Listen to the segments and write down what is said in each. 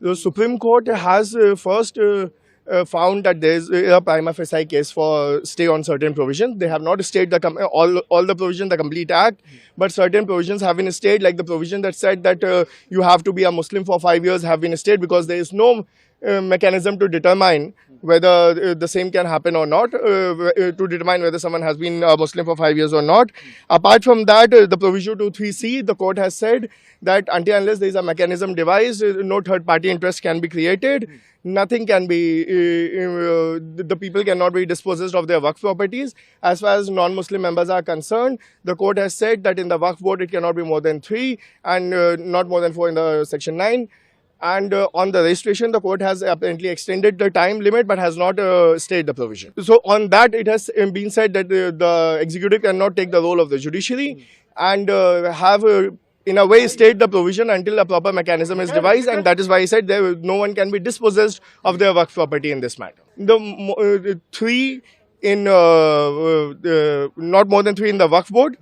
The Supreme Court has first found that there is a prima facie case for stay on certain provisions. They have not stayed all the provisions, the complete act, but certain provisions have been stayed, like the provision that said that you have to be a Muslim for 5 years have been stayed because there is no mechanism to determine whether the same can happen or not, to determine whether someone has been a Muslim for 5 years or not. Apart from that, the provision 23C, the court has said that until unless there is a mechanism devised, no third party interest can be created. Nothing can be, the people cannot be dispossessed of their Waqf properties. As far as non-Muslim members are concerned, the court has said that in the Waqf board it cannot be more than 3 and not more than 4 in the section 9. And on the registration, the court has apparently extended the time limit but has not stayed the provision. So on that, it has been said that the executive cannot take the role of the judiciary and have in a way stayed the provision until a proper mechanism is devised, and that is why I said no one can be dispossessed of their Waqf property in this matter. The 3 in not more than 3 in the Waqf board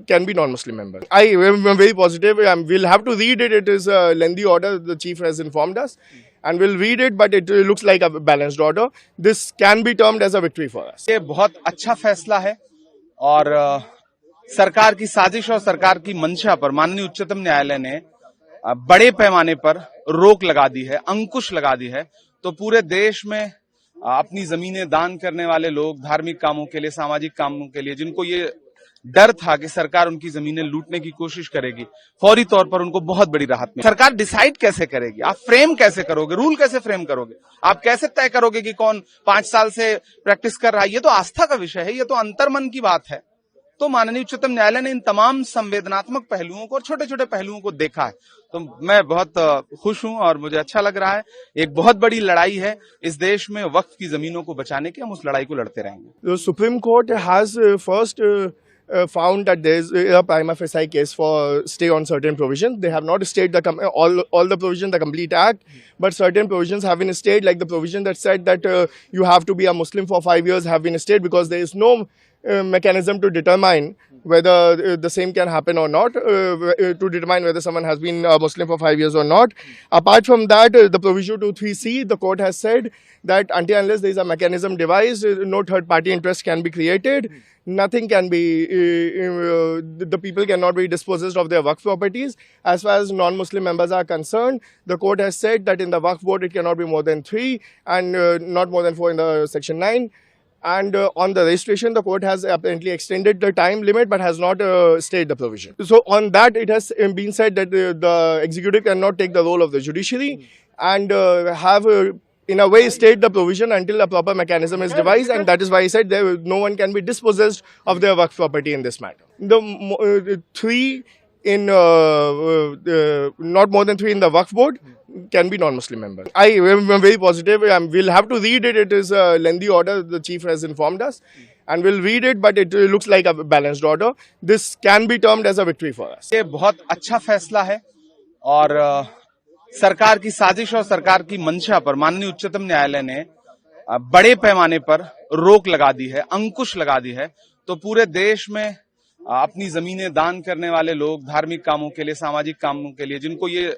can be non-Muslim members. I am very positive. We'll have to read it. It is a lengthy order, the chief has informed us, and we'll read it, but it looks like a balanced order. This can be termed as a victory for us. ये बहुत अच्छा फैसला है और सरकार की साजिश और सरकार की मंशा पर माननीय उच्चतम न्यायालय ने बड़े पैमाने पर रोक लगा दी है, अंकुश लगा दी है। तो पूरे देश में अपनी जमीनें दान करने वाले लोग, धार्मिक कामों के लिए, सामाजिक कामों के लिए, जिनको ये डर था कि सरकार उनकी जमीनें लूटने की कोशिश करेगी, फौरी तौर पर उनको बहुत बड़ी राहत मिली। सरकार डिसाइड कैसे करेगी, आप फ्रेम कैसे करोगे, रूल कैसे फ्रेम करोगे, आप कैसे तय करोगे कि कौन 5 साल से प्रैक्टिस कर रहा है? ये तो आस्था का विषय है, ये तो अंतर्मन की बात है। तो माननीय उच्चतम न्यायालय ने इन तमाम संवेदनात्मक पहलुओं को और छोटे छोटे पहलुओं को देखा है। तो मैं बहुत खुश हूं और मुझे अच्छा लग रहा है। एक बहुत बड़ी लड़ाई है इस देश में वक्फ की जमीनों को बचाने की, हम उस लड़ाई को लड़ते रहेंगे। The Supreme Court has first found that there is a prima facie case for stay on certain provisions. They have not stayed all the provisions, the complete act, but certain provisions have been stayed, like the provision that said that you have to be a Muslim for 5 years have been stayed because there is no mechanism to determine whether the same can happen or not, to determine whether someone has been a Muslim for 5 years or not. Apart from that, the provision 23C, the court has said that until unless there is a mechanism devised, no third party interest can be created. Nothing can be, the people cannot be dispossessed of their Waqf properties. As far as non-Muslim members are concerned, the court has said that in the Waqf board it cannot be more than 3 and not more than 4 in the section 9. And on the registration, the court has apparently extended the time limit but has not stayed the provision. So on that, it has been said that the executive cannot take the role of the judiciary and have in a way stayed the provision until a proper mechanism is devised, and that is why I said no one can be dispossessed of their Waqf property in this matter. The 3 in not more than 3 in the Waqf board can be non-Muslim members. I am very positive. We'll have to read it. It is a lengthy order, the chief has informed us, and we'll read it, but it looks like a balanced order. This can be termed as a victory for us. ये बहुत अच्छा फैसला है और सरकार की साजिश और सरकार की मंशा पर माननीय उच्चतम न्यायालय ने बड़े पैमाने पर रोक लगा दी है, अंकुश लगा दी है। तो पूरे देश में अपनी जमीनें दान करने वाले लोग, धार्मिक कामों के लिए, सामाजिक कामों के लिए, जिनको ये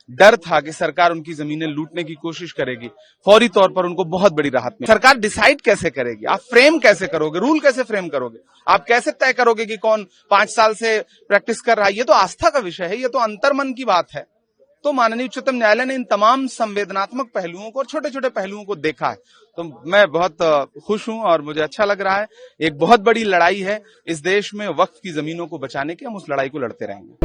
डर था कि सरकार उनकी जमीनें लूटने की कोशिश करेगी, फौरी तौर पर उनको बहुत बड़ी राहत मिली। सरकार डिसाइड कैसे करेगी, आप फ्रेम कैसे करोगे, रूल कैसे फ्रेम करोगे, आप कैसे तय करोगे कि कौन 5 साल से प्रैक्टिस कर रहा है? ये तो आस्था का विषय है, ये तो अंतर्मन की बात है। तो माननीय उच्चतम न्यायालय ने इन तमाम संवेदनात्मक पहलुओं को और छोटे छोटे पहलुओं को देखा है। तो मैं बहुत खुश हूं और मुझे अच्छा लग रहा है। एक बहुत बड़ी लड़ाई है इस देश में वक्फ की जमीनों को बचाने की, हम उस लड़ाई को लड़ते रहेंगे।